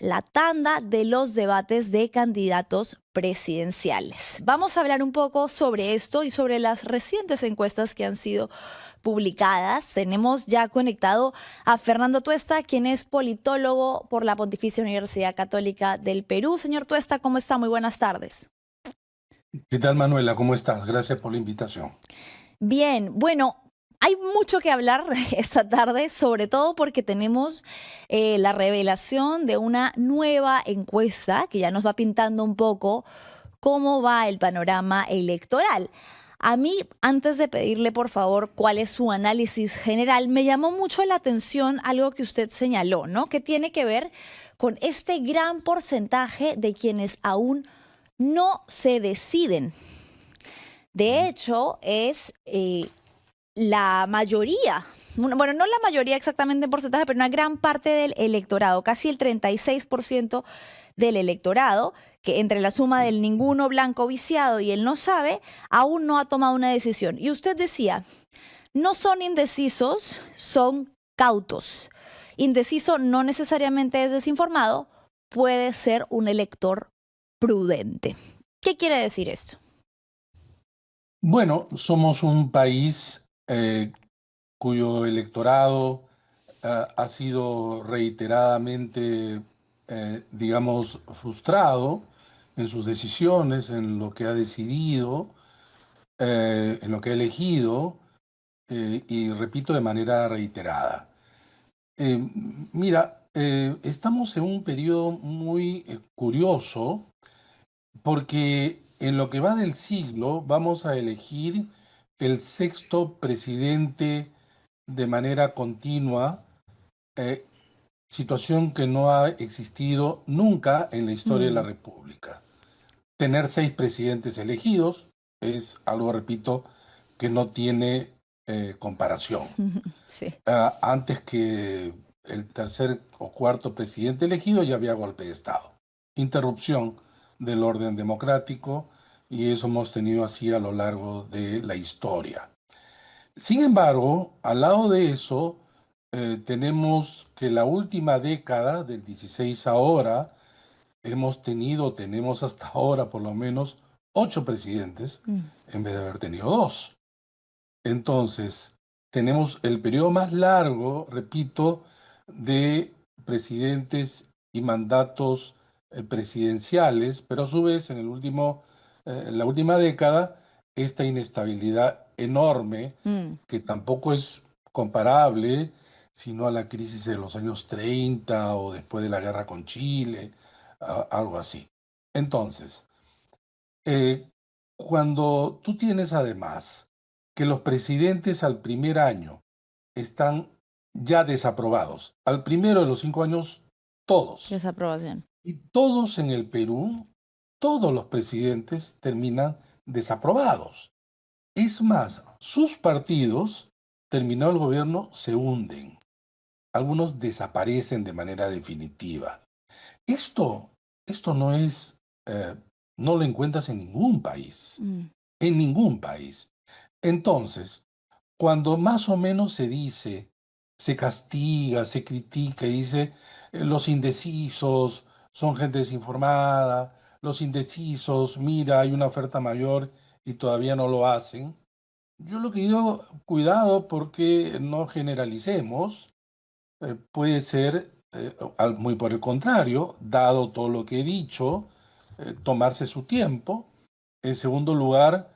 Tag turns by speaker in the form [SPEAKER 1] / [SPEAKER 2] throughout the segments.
[SPEAKER 1] la tanda de los debates de candidatos presidenciales. Vamos a hablar un poco sobre esto y sobre las recientes encuestas que han sido publicadas. Tenemos ya conectado a Fernando Tuesta, quien es politólogo por la Pontificia Universidad Católica del Perú. Señor Tuesta, ¿cómo está? Muy buenas tardes.
[SPEAKER 2] ¿Qué tal, Manuela? ¿Cómo estás? Gracias por la invitación.
[SPEAKER 1] Bien, bueno, hay mucho que hablar esta tarde, sobre todo porque tenemos la revelación de una nueva encuesta que ya nos va pintando un poco cómo va el panorama electoral. A mí, antes de pedirle por favor cuál es su análisis general, me llamó mucho la atención algo que usted señaló, ¿no? Que tiene que ver con este gran porcentaje de quienes aún no se deciden. De hecho, es la mayoría, bueno, no la mayoría exactamente en porcentaje, pero una gran parte del electorado, casi el 36% del electorado, que entre la suma del ninguno blanco viciado y el no sabe, aún no ha tomado una decisión. Y usted decía, no son indecisos, son cautos. Indeciso no necesariamente es desinformado, puede ser un elector prudente. ¿Qué quiere decir esto?
[SPEAKER 2] Bueno, somos un país cuyo electorado ha sido reiteradamente, digamos, frustrado en sus decisiones, en lo que ha decidido, en lo que ha elegido, y repito, de manera reiterada. Eh, Mira, estamos en un periodo muy curioso, porque en lo que va del siglo vamos a elegir el sexto presidente de manera continua, eh, situación que no ha existido nunca en la historia de la
[SPEAKER 1] Mm,
[SPEAKER 2] República. Tener seis presidentes elegidos es algo, repito, que no tiene comparación.
[SPEAKER 1] sí.
[SPEAKER 2] Antes que el tercer o cuarto presidente elegido ya había golpe de Estado, interrupción del orden democrático, y eso hemos tenido así a lo largo de la historia. Sin embargo, al lado de eso, tenemos que la última década, del 16 ahora, tenemos hasta ahora por lo menos 8 presidentes
[SPEAKER 1] Mm.
[SPEAKER 2] en vez de haber tenido dos. Entonces, tenemos el periodo más largo, repito, de presidentes y mandatos presidenciales, pero a su vez en la última década, esta inestabilidad enorme,
[SPEAKER 1] Mm.
[SPEAKER 2] que tampoco es comparable sino a la crisis de los años 30 o después de la guerra con Chile, algo así. Entonces, eh, cuando tú tienes además que los presidentes al primer año están ya desaprobados, al primero de los 5 años, todos,
[SPEAKER 1] Desaprobación.
[SPEAKER 2] y todos en el Perú, todos los presidentes terminan desaprobados. Es más, sus partidos, terminado el gobierno, se hunden. Algunos desaparecen de manera definitiva. Esto, esto no es, no lo encuentras en ningún país,
[SPEAKER 1] Mm.
[SPEAKER 2] en ningún país. Entonces, cuando más o menos se dice, se castiga, se critica y dice, los indecisos son gente desinformada, los indecisos, mira, hay una oferta mayor y todavía no lo hacen. Yo lo que digo, cuidado porque no generalicemos. Puede ser, muy por el contrario, dado todo lo que he dicho, tomarse su tiempo. En segundo lugar,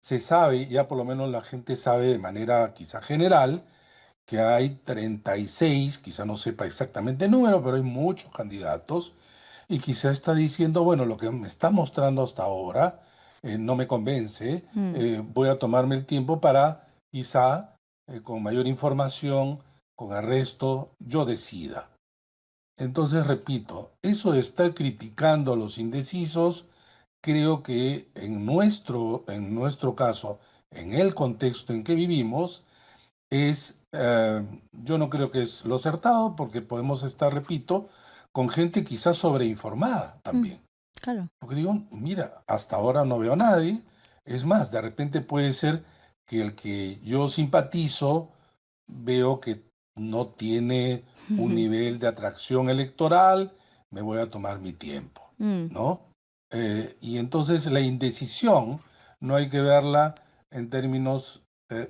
[SPEAKER 2] se sabe, ya por lo menos la gente sabe de manera quizá general, que hay 36, quizá no sepa exactamente el número, pero hay muchos candidatos, y quizá está diciendo, bueno, lo que me está mostrando hasta ahora no me convence,
[SPEAKER 1] Mm.
[SPEAKER 2] voy a tomarme el tiempo para quizá, con mayor información, con arresto, yo decida. Entonces, repito, eso de estar criticando a los indecisos, creo que en nuestro caso, en el contexto en que vivimos, yo no creo que es lo acertado, porque podemos estar, repito, con gente quizás sobreinformada
[SPEAKER 1] Mm.
[SPEAKER 2] también.
[SPEAKER 1] Claro.
[SPEAKER 2] Porque digo, mira, hasta ahora no veo a nadie. Es más, de repente puede ser que el que yo simpatizo veo que no tiene un nivel de atracción electoral, me voy a tomar mi tiempo,
[SPEAKER 1] Mm.
[SPEAKER 2] ¿no? Y entonces la indecisión no hay que verla en términos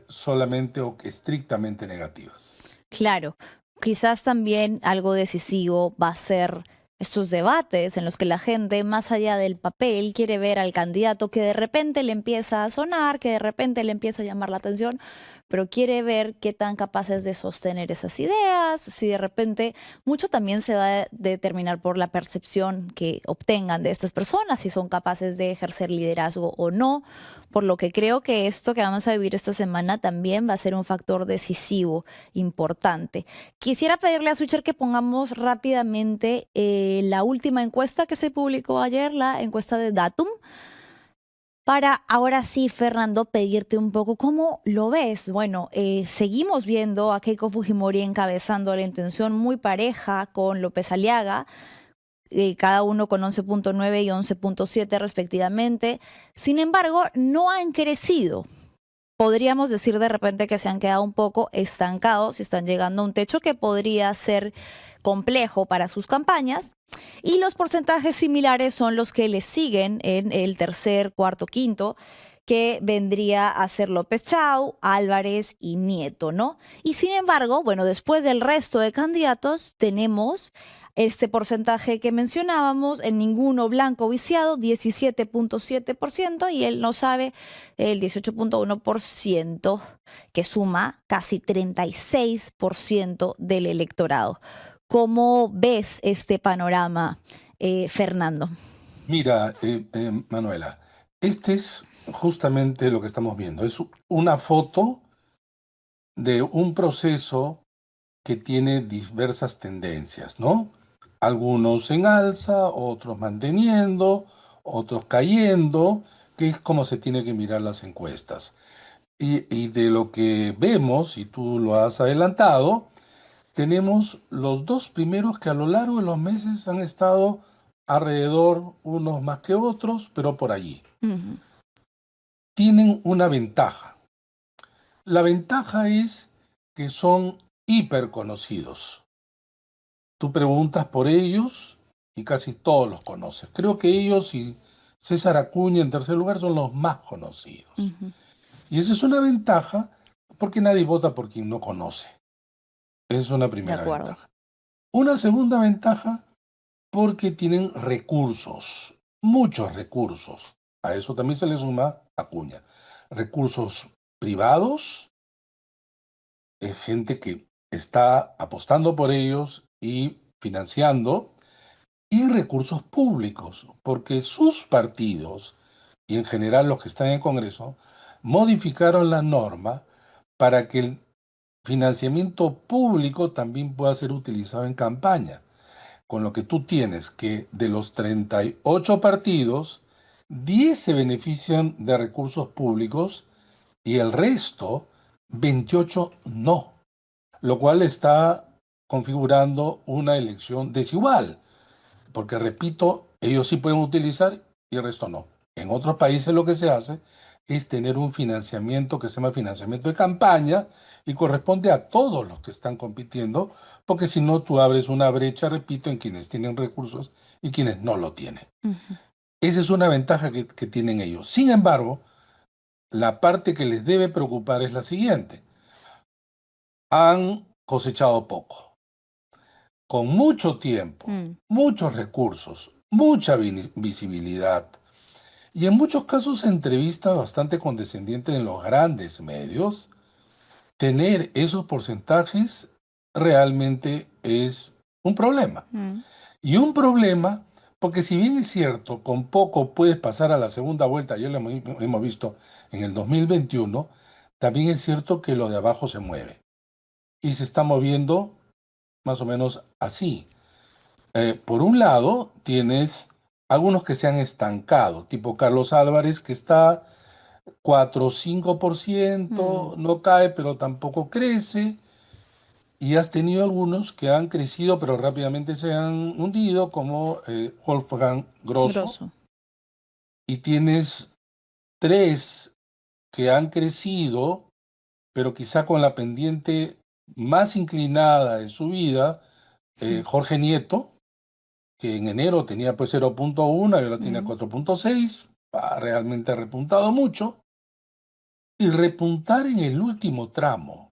[SPEAKER 2] solamente o estrictamente negativas.
[SPEAKER 1] Claro, quizás también algo decisivo va a ser estos debates en los que la gente, más allá del papel, quiere ver al candidato que de repente le empieza a sonar, que de repente le empieza a llamar la atención, pero quiere ver qué tan capaces de sostener esas ideas, si de repente mucho también se va a determinar por la percepción que obtengan de estas personas, si son capaces de ejercer liderazgo o no, por lo que creo que esto que vamos a vivir esta semana también va a ser un factor decisivo importante. Quisiera pedirle a Switcher que pongamos rápidamente la última encuesta que se publicó ayer, la encuesta de Datum, para ahora sí, Fernando, pedirte un poco cómo lo ves. Bueno, seguimos viendo a Keiko Fujimori encabezando la intención muy pareja con López Aliaga, cada uno con 11.9 y 11.7 respectivamente. Sin embargo, no han crecido. Podríamos decir de repente que se han quedado un poco estancados y están llegando a un techo que podría ser complejo para sus campañas. Y los porcentajes similares son los que les siguen en el tercer, cuarto, quinto, que vendría a ser López Chau, Álvarez y Nieto, ¿no? Y sin embargo, bueno, después del resto de candidatos tenemos este porcentaje que mencionábamos, en ninguno blanco viciado, 17.7%, y él no sabe el 18.1%, que suma casi 36% del electorado. ¿Cómo ves este panorama, Fernando?
[SPEAKER 2] Mira, Manuela, este es justamente lo que estamos viendo. Es una foto de un proceso que tiene diversas tendencias, ¿no? Algunos en alza, otros manteniendo, otros cayendo, que es como se tiene que mirar las encuestas. Y de lo que vemos, y tú lo has adelantado, tenemos los dos primeros que a lo largo de los meses han estado alrededor, unos más que otros, pero por allí.
[SPEAKER 1] Ujú.
[SPEAKER 2] Tienen una ventaja. La ventaja es que son hiperconocidos. Tú preguntas por ellos y casi todos los conoces. Creo que ellos y César Acuña en tercer lugar son los más conocidos.
[SPEAKER 1] Ujú.
[SPEAKER 2] Y esa es una ventaja porque nadie vota por quien no conoce. Esa es una
[SPEAKER 1] De
[SPEAKER 2] primera
[SPEAKER 1] acuerdo.
[SPEAKER 2] ventaja. Una segunda ventaja porque tienen recursos, muchos recursos. A eso también se le suma Acuña. Recursos privados, gente que está apostando por ellos y financiando, y recursos públicos, porque sus partidos, y en general los que están en el Congreso, modificaron la norma para que el financiamiento público también pueda ser utilizado en campaña. Con lo que tú tienes que de los 38 partidos, 10 se benefician de recursos públicos y el resto, 28 no, lo cual está configurando una elección desigual, porque repito, ellos sí pueden utilizar y el resto no. En otros países lo que se hace es tener un financiamiento que se llama financiamiento de campaña y corresponde a todos los que están compitiendo, porque si no tú abres una brecha, repito, en quienes tienen recursos y quienes no lo tienen.
[SPEAKER 1] Ujú.
[SPEAKER 2] Esa es una ventaja que tienen ellos. Sin embargo, la parte que les debe preocupar es la siguiente. Han cosechado poco, con mucho tiempo,
[SPEAKER 1] Mm.
[SPEAKER 2] muchos recursos, mucha visibilidad. Y en muchos casos entrevistas bastante condescendientes en los grandes medios, tener esos porcentajes realmente es un problema.
[SPEAKER 1] Mm.
[SPEAKER 2] Y un problema porque si bien es cierto, con poco puedes pasar a la segunda vuelta, ya lo hemos visto en el 2021, también es cierto que lo de abajo se mueve. Y se está moviendo más o menos así. Por un lado, tienes algunos que se han estancado, tipo Carlos Álvarez, que está 4 o 5%,
[SPEAKER 1] Mm.
[SPEAKER 2] no cae, pero tampoco crece. Y has tenido algunos que han crecido, pero rápidamente se han hundido, como Wolfgang Grosso.
[SPEAKER 1] Grosso.
[SPEAKER 2] Y tienes tres que han crecido, pero quizá con la pendiente más inclinada de su vida, Jorge Nieto, que en enero tenía pues 0.1 y ahora tiene
[SPEAKER 1] Mm,
[SPEAKER 2] 4.6, ha realmente repuntado mucho. Y repuntar en el último tramo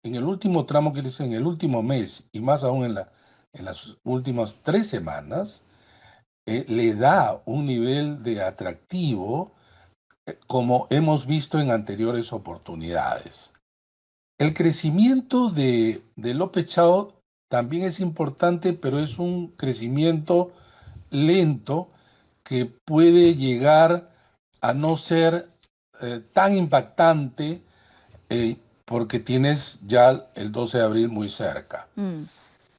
[SPEAKER 2] quiere decir en el último mes y más aún en las últimas 3 semanas, le da un nivel de atractivo como hemos visto en anteriores oportunidades. El crecimiento de López Chao también es importante, pero es un crecimiento lento que puede llegar a no ser tan impactante porque tienes ya el 12 de abril muy cerca.
[SPEAKER 1] mm,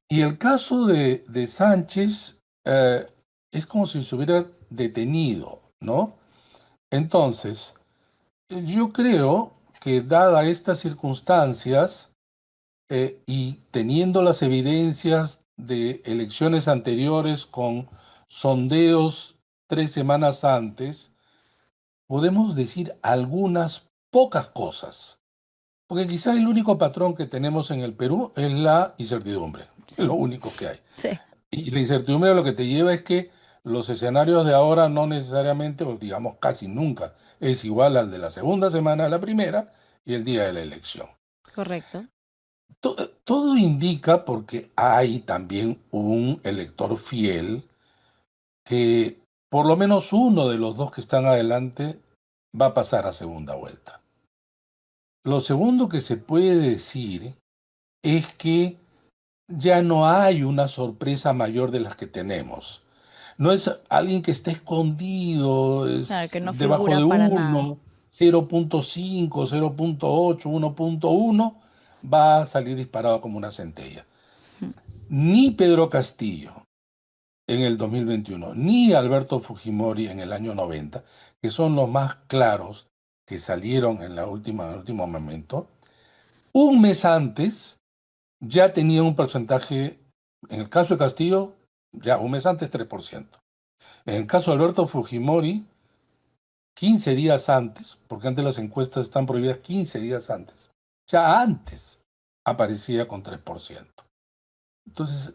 [SPEAKER 2] Y el caso de Sánchez es como si se hubiera detenido, ¿no? Entonces, yo creo que dadas estas circunstancias y teniendo las evidencias de elecciones anteriores con sondeos 3 semanas antes, podemos decir algunas pocas cosas. Porque quizá el único patrón que tenemos en el Perú es la incertidumbre, es lo
[SPEAKER 1] sí,
[SPEAKER 2] único que hay.
[SPEAKER 1] sí,
[SPEAKER 2] Y la incertidumbre lo que te lleva es que los escenarios de ahora no necesariamente, o digamos casi nunca, es igual al de la segunda semana a la primera y el día de la elección.
[SPEAKER 1] correcto.
[SPEAKER 2] Todo indica, porque hay también un elector fiel, que por lo menos uno de los dos que están adelante va a pasar a segunda vuelta. Lo segundo que se puede decir es que ya no hay una sorpresa mayor de las que tenemos. No es alguien que esté escondido,
[SPEAKER 1] Claro,
[SPEAKER 2] es
[SPEAKER 1] que no
[SPEAKER 2] debajo
[SPEAKER 1] figura
[SPEAKER 2] de
[SPEAKER 1] para nada.
[SPEAKER 2] 1, 0.5, 0.8, 1.1, va a salir disparado como una centella.
[SPEAKER 1] Mm,
[SPEAKER 2] Ni Pedro Castillo en el 2021, ni Alberto Fujimori en el año 90, que son los más claros que salieron en el último momento, un mes antes ya tenía un porcentaje, en el caso de Castillo, ya un mes antes 3%. En el caso de Alberto Fujimori, 15 días antes, porque antes las encuestas están prohibidas 15 días antes, ya antes aparecía con 3%. Entonces,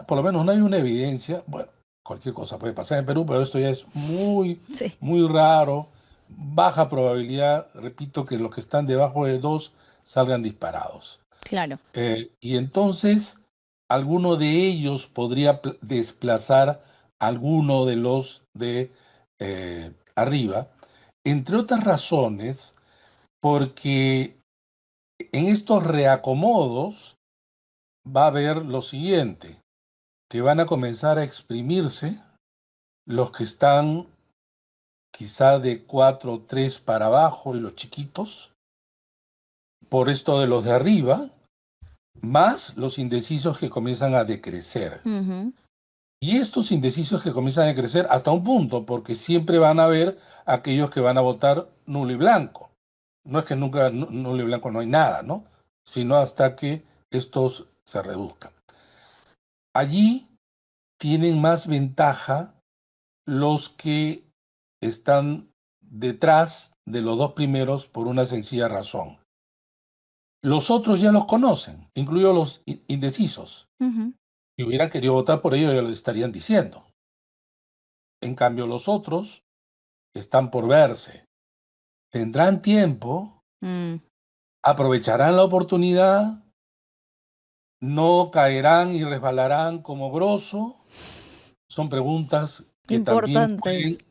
[SPEAKER 2] por lo menos no hay una evidencia, bueno, cualquier cosa puede pasar en Perú, pero esto ya es muy,
[SPEAKER 1] sí,
[SPEAKER 2] muy raro, baja probabilidad, repito, que los que están debajo de 2 salgan disparados.
[SPEAKER 1] claro.
[SPEAKER 2] Y entonces, alguno de ellos podría desplazar a alguno de los de arriba, entre otras razones, porque en estos reacomodos va a haber lo siguiente, que van a comenzar a exprimirse los que están quizá de 4 o 3 para abajo y los chiquitos, por esto de los de arriba, más los indecisos que comienzan a decrecer.
[SPEAKER 1] Ujú,
[SPEAKER 2] Y estos indecisos que comienzan a crecer hasta un punto, porque siempre van a haber aquellos que van a votar nulo y blanco. No es que nunca nulo y blanco no hay nada, ¿no? Sino hasta que estos se reduzcan. Allí tienen más ventaja los que están detrás de los dos primeros por una sencilla razón. Los otros ya los conocen, incluidos los indecisos.
[SPEAKER 1] ujú,
[SPEAKER 2] Si hubieran querido votar por ellos, ya lo estarían diciendo. En cambio, los otros están por verse. ¿Tendrán tiempo?
[SPEAKER 1] mm,
[SPEAKER 2] ¿Aprovecharán la oportunidad? ¿No caerán y resbalarán como grosso? Son preguntas que también
[SPEAKER 1] importantes.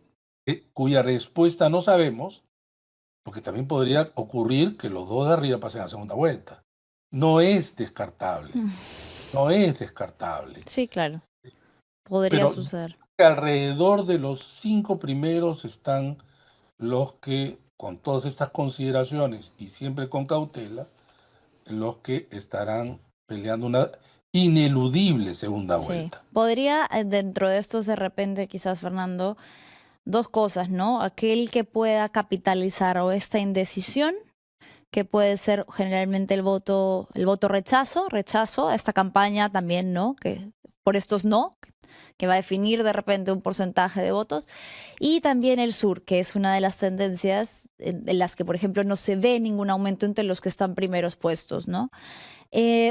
[SPEAKER 2] cuya respuesta no sabemos, porque también podría ocurrir que los dos de arriba pasen a segunda vuelta. No es descartable,
[SPEAKER 1] Mm,
[SPEAKER 2] no es descartable.
[SPEAKER 1] sí, claro, podría
[SPEAKER 2] Pero
[SPEAKER 1] suceder.
[SPEAKER 2] alrededor de los 5 primeros están los que, con todas estas consideraciones y siempre con cautela, los que estarán peleando una ineludible segunda
[SPEAKER 1] Sí.
[SPEAKER 2] vuelta.
[SPEAKER 1] Podría, dentro de estos, de repente, quizás, Fernando, dos cosas, ¿no? Aquel que pueda capitalizar o esta indecisión, que puede ser generalmente el voto rechazo a esta campaña también, ¿no? Que por estos no, que va a definir de repente un porcentaje de votos. Y también el sur, que es una de las tendencias en las que, por ejemplo, no se ve ningún aumento entre los que están primeros puestos, ¿no?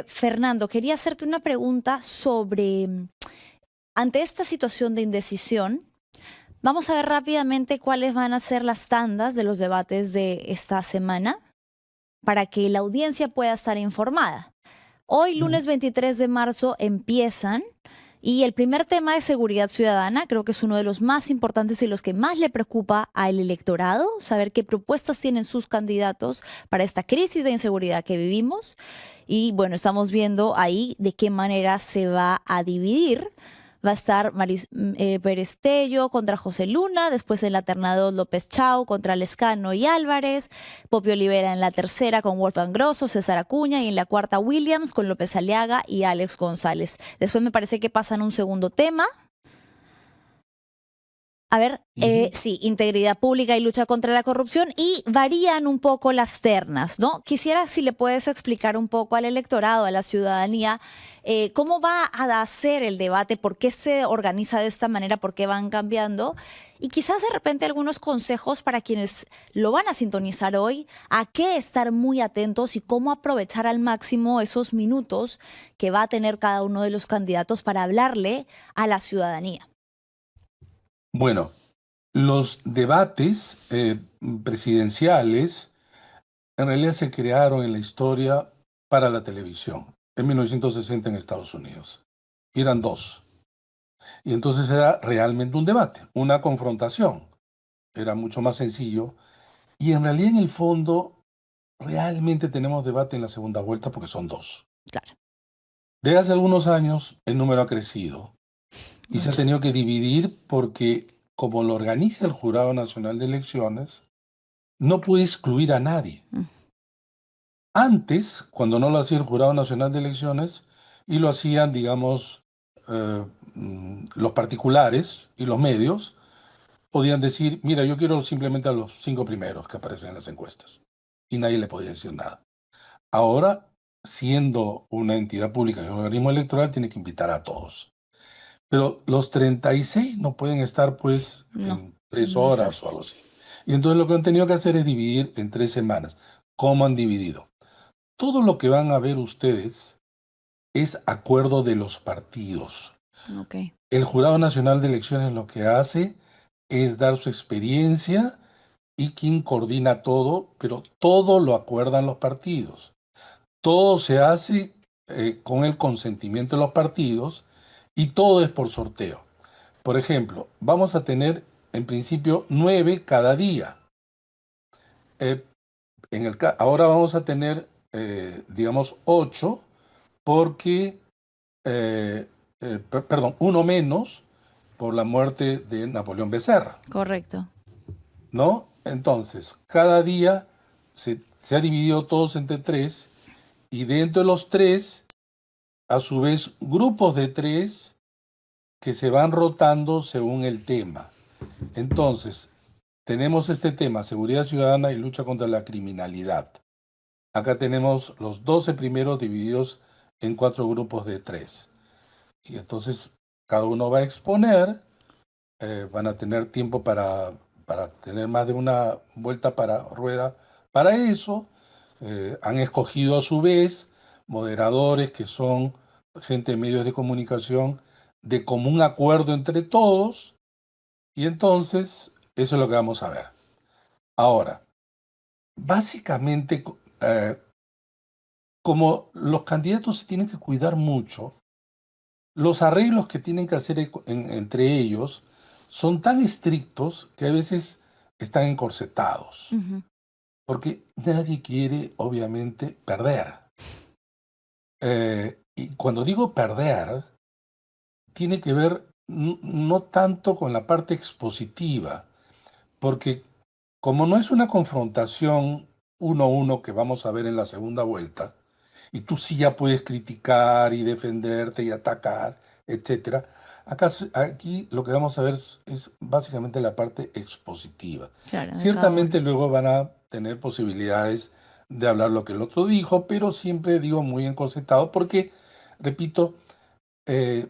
[SPEAKER 1] Fernando, quería hacerte una pregunta sobre ante esta situación de indecisión, vamos a ver rápidamente cuáles van a ser las tandas de los debates de esta semana para que la audiencia pueda estar informada. Hoy,
[SPEAKER 2] Ujú.
[SPEAKER 1] lunes 23 de marzo, empiezan y el primer tema es seguridad ciudadana. Creo que es uno de los más importantes y los que más le preocupa al electorado, saber qué propuestas tienen sus candidatos para esta crisis de inseguridad que vivimos. Y bueno, estamos viendo ahí de qué manera se va a dividir. Va a estar Pérez Tello contra José Luna, después en la terna López Chau contra Lescano y Álvarez, Popio Olivera en la tercera con Wolfgang Grosso, César Acuña, y en la cuarta Williams con López Aliaga y Alex González. Después me parece que pasan un segundo tema. A ver,
[SPEAKER 2] Ujú.
[SPEAKER 1] sí, integridad pública y lucha contra la corrupción, y varían un poco las ternas, ¿no? Quisiera si le puedes explicar un poco al electorado, a la ciudadanía, cómo va a hacer el debate, por qué se organiza de esta manera, por qué van cambiando, y quizás de repente algunos consejos para quienes lo van a sintonizar hoy, a qué estar muy atentos y cómo aprovechar al máximo esos minutos que va a tener cada uno de los candidatos para hablarle a la ciudadanía.
[SPEAKER 2] Bueno, los debates presidenciales en realidad se crearon en la historia para la televisión, en 1960 en Estados Unidos. Y eran dos. Y entonces era realmente un debate, una confrontación. Era mucho más sencillo. Y en realidad, en el fondo, realmente tenemos debate en la segunda vuelta porque son dos.
[SPEAKER 1] Claro,
[SPEAKER 2] Desde hace algunos años el número ha crecido y se ha
[SPEAKER 1] mucho.
[SPEAKER 2] tenido que dividir porque, como lo organiza el Jurado Nacional de Elecciones, no puede excluir a nadie.
[SPEAKER 1] Mm.
[SPEAKER 2] Antes, cuando no lo hacía el Jurado Nacional de Elecciones, y lo hacían, digamos, los particulares y los medios, podían decir, mira, yo quiero simplemente a los 5 primeros que aparecen en las encuestas. Y nadie le podía decir nada. Ahora, siendo una entidad pública y un organismo electoral, tiene que invitar a todos. Pero los 36 no pueden estar, pues,
[SPEAKER 1] No,
[SPEAKER 2] en tres
[SPEAKER 1] un
[SPEAKER 2] horas o
[SPEAKER 1] desastre.
[SPEAKER 2] algo así. Y entonces lo que han tenido que hacer es dividir en 3 semanas. ¿Cómo han dividido? Todo lo que van a ver ustedes es acuerdo de los partidos.
[SPEAKER 1] Ok.
[SPEAKER 2] El Jurado Nacional de Elecciones lo que hace es dar su experiencia y quien coordina todo, pero todo lo acuerdan los partidos. Todo se hace con el consentimiento de los partidos y todo es por sorteo. Por ejemplo, vamos a tener en principio 9 cada día. Eh, ahora vamos a tener, digamos, 8 porque, perdón, uno menos por la muerte de Napoleón Becerra,
[SPEAKER 1] Correcto.
[SPEAKER 2] ¿no? Entonces, cada día se ha dividido todos entre 3 y dentro de los 3, a su vez, grupos de 3 que se van rotando según el tema. Entonces, tenemos este tema, seguridad ciudadana y lucha contra la criminalidad. Acá tenemos los 12 primeros divididos en 4 grupos de 3. Y entonces cada uno va a exponer, van a tener tiempo para tener más de una vuelta para rueda para eso. Han escogido a su vez moderadores que son gente de medios de comunicación de común acuerdo entre todos. Y entonces eso es lo que vamos a ver. Ahora, básicamente, como los candidatos se tienen que cuidar mucho, los arreglos que tienen que hacer entre ellos son tan estrictos que a veces están encorsetados,
[SPEAKER 1] Ujú.
[SPEAKER 2] porque nadie quiere, obviamente, perder. Y cuando digo perder, tiene que ver no tanto con la parte expositiva, porque como no es una confrontación uno a uno que vamos a ver en la segunda vuelta, y tú sí ya puedes criticar y defenderte y atacar, etcétera. Aquí lo que vamos a ver es básicamente la parte expositiva.
[SPEAKER 1] Claro, de cada uno.
[SPEAKER 2] Ciertamente luego van a tener posibilidades de hablar lo que el otro dijo, pero siempre digo muy encorsetado porque, repito, eh,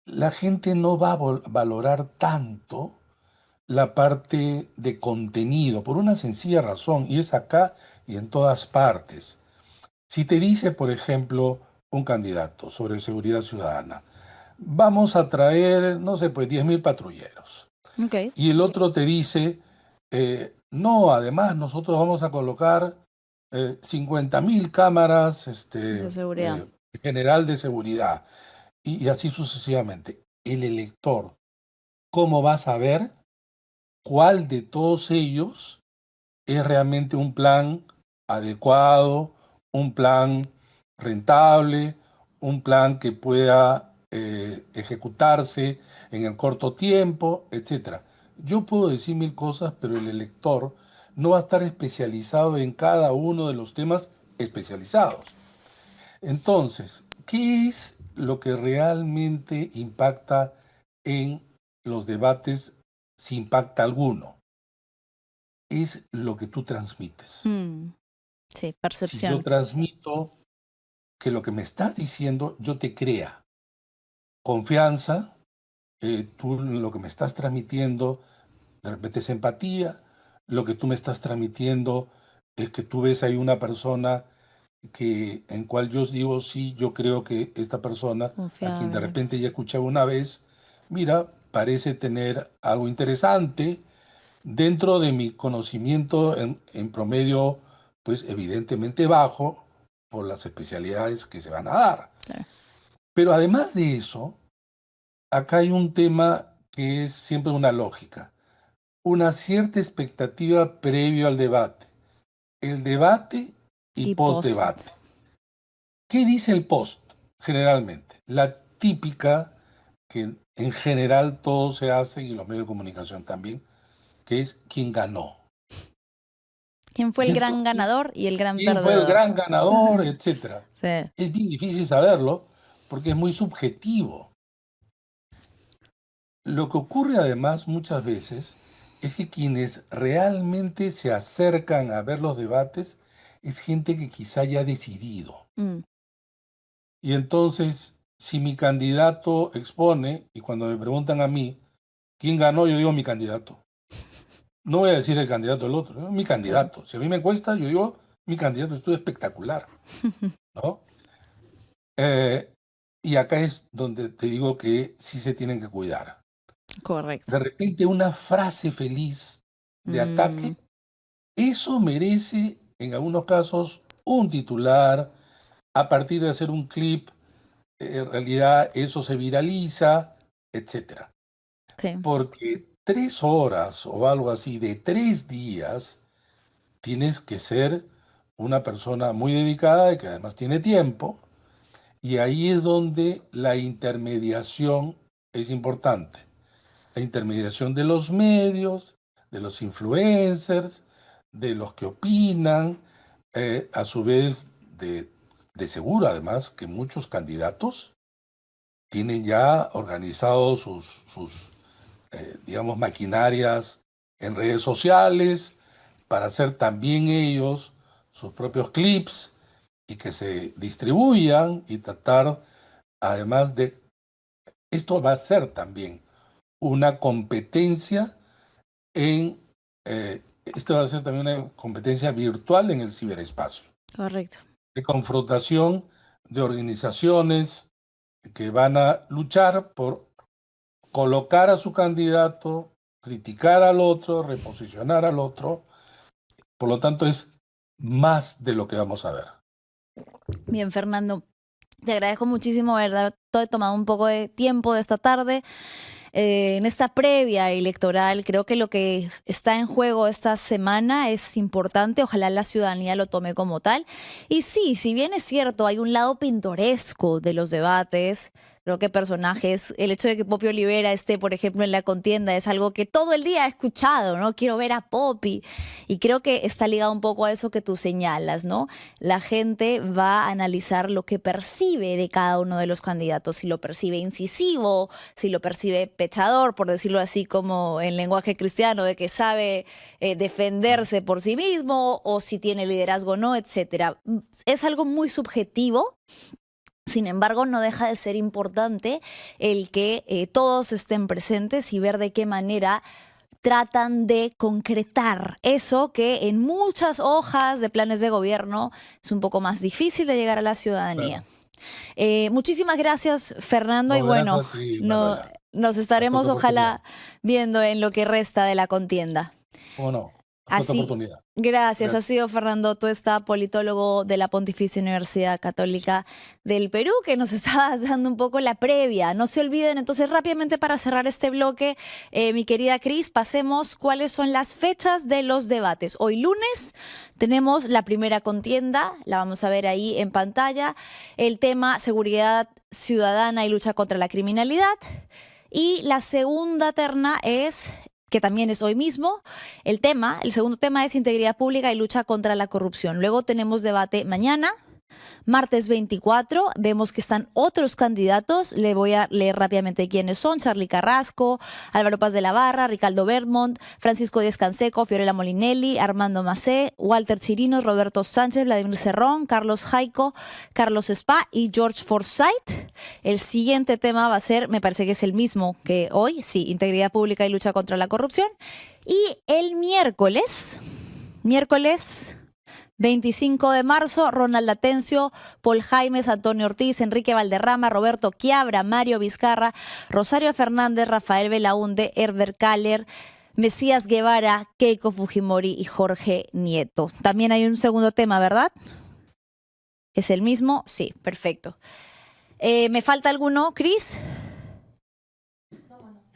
[SPEAKER 2] la gente no va a valorar tanto la parte de contenido por una sencilla razón, y es acá y en todas partes. Si te dice, por ejemplo, un candidato sobre seguridad ciudadana, vamos a traer, no sé, pues 10.000 patrulleros.
[SPEAKER 1] Ok.
[SPEAKER 2] Y el otro te dice, no, además nosotros vamos a colocar 50.000 cámaras
[SPEAKER 1] De seguridad.
[SPEAKER 2] general de seguridad y así sucesivamente. El elector, ¿cómo va a saber cuál de todos ellos es realmente un plan adecuado, un plan rentable, un plan que pueda ejecutarse en el corto tiempo, etcétera? Yo puedo decir mil cosas, pero el elector no va a estar especializado en cada uno de los temas especializados. Entonces, ¿qué es lo que realmente impacta en los debates si impacta alguno? Es lo que tú transmites.
[SPEAKER 1] Mm, sí,
[SPEAKER 2] Si yo
[SPEAKER 1] percepción.
[SPEAKER 2] transmito que lo que me estás diciendo, yo te crea confianza, tú lo que me estás transmitiendo, de repente es empatía, lo que tú me estás transmitiendo es que tú ves ahí una persona en cual yo digo, sí, yo creo que esta persona, a quien de
[SPEAKER 1] Confiable.
[SPEAKER 2] repente ya escuchaba una vez, mira, parece tener algo interesante dentro de mi conocimiento en promedio, pues evidentemente bajo por las especialidades que se van a dar.
[SPEAKER 1] Claro.
[SPEAKER 2] Pero además de eso, acá hay un tema que es siempre una lógica, una cierta expectativa previo al debate, el debate y
[SPEAKER 1] Y post.
[SPEAKER 2] postdebate. ¿Qué dice el post generalmente? La típica que en general todo se hace y los medios de comunicación también, que es quién ganó.
[SPEAKER 1] ¿Quién fue
[SPEAKER 2] Y
[SPEAKER 1] el gran
[SPEAKER 2] entonces,
[SPEAKER 1] ganador y el gran
[SPEAKER 2] ¿quién fue el
[SPEAKER 1] perdedor?
[SPEAKER 2] gran ganador, etcétera?
[SPEAKER 1] Sí.
[SPEAKER 2] Es bien difícil saberlo porque es muy subjetivo. Lo que ocurre además muchas veces es que quienes realmente se acercan a ver los debates es gente que quizá ya ha decidido.
[SPEAKER 1] Mm,
[SPEAKER 2] Y entonces, si mi candidato expone, y cuando me preguntan a mí, ¿quién ganó? Yo digo mi candidato. No voy a decir el candidato del otro, ¿no? Mi
[SPEAKER 1] claro.
[SPEAKER 2] candidato. Si a mí me cuesta, yo digo mi candidato, estuvo espectacular, ¿no? Eh, y acá es donde te digo que sí se tienen que cuidar.
[SPEAKER 1] Correcto.
[SPEAKER 2] De repente una frase feliz de
[SPEAKER 1] Mm,
[SPEAKER 2] ataque, eso merece en algunos casos un titular, a partir de hacer un clip, en realidad eso se viraliza, etcétera.
[SPEAKER 1] sí,
[SPEAKER 2] Porque 3 horas o algo así de 3 días, tienes que ser una persona muy dedicada y que además tiene tiempo. Y ahí es donde la intermediación es importante. La intermediación de los medios, de los influencers, de los que opinan, a su vez de seguro además que muchos candidatos tienen ya organizados sus digamos, maquinarias en redes sociales para hacer también ellos sus propios clips y que se distribuyan y tratar, además de, esto va a ser también una competencia esto va a ser también una competencia virtual en el ciberespacio,
[SPEAKER 1] correcto.
[SPEAKER 2] de confrontación de organizaciones que van a luchar por colocar a su candidato, criticar al otro, reposicionar al otro. Por lo tanto, es más de lo que vamos a ver.
[SPEAKER 1] Bien, Fernando. Te agradezco muchísimo, ¿verdad? He tomado un poco de tiempo de esta tarde. En esta previa electoral, creo que lo que está en juego esta semana es importante, ojalá la ciudadanía lo tome como tal. Y sí, si bien es cierto, hay un lado pintoresco de los debates, creo que personajes, el hecho de que Poppy Olivera esté, por ejemplo, en la contienda es algo que todo el día he escuchado, ¿no? Quiero ver a Poppy. Y creo que está ligado un poco a eso que tú señalas, ¿no? La gente va a analizar lo que percibe de cada uno de los candidatos, si lo percibe incisivo, si lo percibe pechador, por decirlo así como en lenguaje cristiano, de que sabe defenderse por sí mismo o si tiene liderazgo o no, etcétera. Es algo muy subjetivo. Sin embargo, no deja de ser importante el que todos estén presentes y ver de qué manera tratan de concretar eso que en muchas hojas de planes de gobierno es un poco más difícil de llegar a la ciudadanía.
[SPEAKER 2] Claro.
[SPEAKER 1] Muchísimas gracias, Fernando, y
[SPEAKER 2] No, gracias
[SPEAKER 1] bueno,
[SPEAKER 2] a ti,
[SPEAKER 1] no,
[SPEAKER 2] Manuela.
[SPEAKER 1] nos
[SPEAKER 2] Hasta
[SPEAKER 1] estaremos
[SPEAKER 2] otra oportunidad.
[SPEAKER 1] ojalá viendo en lo que resta de la contienda.
[SPEAKER 2] ¿Cómo no? Hasta otra
[SPEAKER 1] Así,
[SPEAKER 2] oportunidad.
[SPEAKER 1] gracias. Ha
[SPEAKER 2] Gracias.
[SPEAKER 1] sido Fernando Tuesta, politólogo de la Pontificia Universidad Católica del Perú, que nos estaba dando un poco la previa. No se olviden, entonces, rápidamente para cerrar este bloque, mi querida Cris, pasemos cuáles son las fechas de los debates. Hoy lunes tenemos la primera contienda, la vamos a ver ahí en pantalla, el tema seguridad ciudadana y lucha contra la criminalidad. Y la segunda terna es, que también es hoy mismo, el segundo tema es integridad pública y lucha contra la corrupción. Luego tenemos debate mañana, martes 24, vemos que están otros candidatos. Le voy a leer rápidamente quiénes son: Charly Carrasco, Álvaro Paz de la Barra, Ricardo Bermond, Francisco Díaz Canseco, Fiorella Molinelli, Armando Macé, Walter Chirinos, Roberto Sánchez, Vladimir Cerrón, Carlos Jaico, Carlos Spa y George Forsyth. El siguiente tema va a ser, me parece que es el mismo que hoy, sí, integridad pública y lucha contra la corrupción. Y el miércoles 25 de marzo, Ronald Atencio, Paul Jaimes, Antonio Ortiz, Enrique Valderrama, Roberto Quiabra, Mario Vizcarra, Rosario Fernández, Rafael Belaunde, Herbert Kaller, Mesías Guevara, Keiko Fujimori y Jorge Nieto. También hay un segundo tema, ¿verdad? ¿Es el mismo? Sí, perfecto. ¿Me falta alguno, Cris?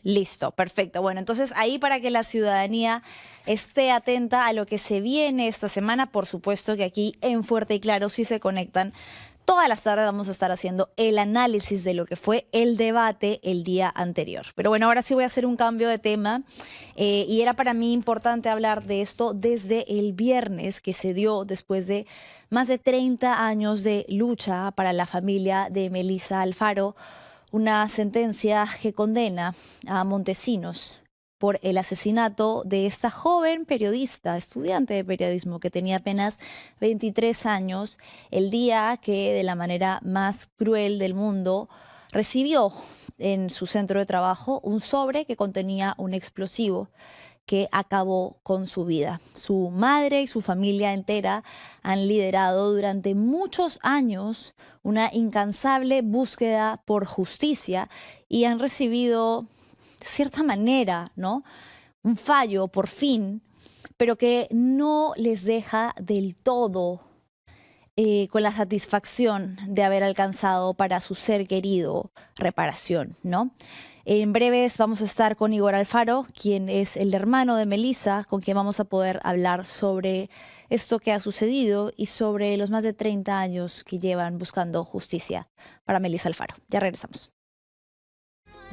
[SPEAKER 1] Listo, perfecto. Bueno, entonces ahí para que la ciudadanía esté atenta a lo que se viene esta semana, por supuesto que aquí en Fuerte y Claro, si se conectan, todas las tardes vamos a estar haciendo el análisis de lo que fue el debate el día anterior. Pero bueno, ahora sí voy a hacer un cambio de tema y era para mí importante hablar de esto desde el viernes, que se dio después de más de 30 años de lucha para la familia de Melissa Alfaro, una sentencia que condena a Montesinos por el asesinato de esta joven periodista, estudiante de periodismo, que tenía apenas 23 años, el día que de la manera más cruel del mundo recibió en su centro de trabajo un sobre que contenía un explosivo que acabó con su vida. Su madre y su familia entera han liderado durante muchos años una incansable búsqueda por justicia y han recibido, de cierta manera, ¿no?, un fallo por fin, pero que no les deja del todo con la satisfacción de haber alcanzado para su ser querido reparación, ¿no? En breves vamos a estar con Igor Alfaro, quien es el hermano de Melissa, con quien vamos a poder hablar sobre esto que ha sucedido y sobre los más de 30 años que llevan buscando justicia para Melissa Alfaro. Ya regresamos.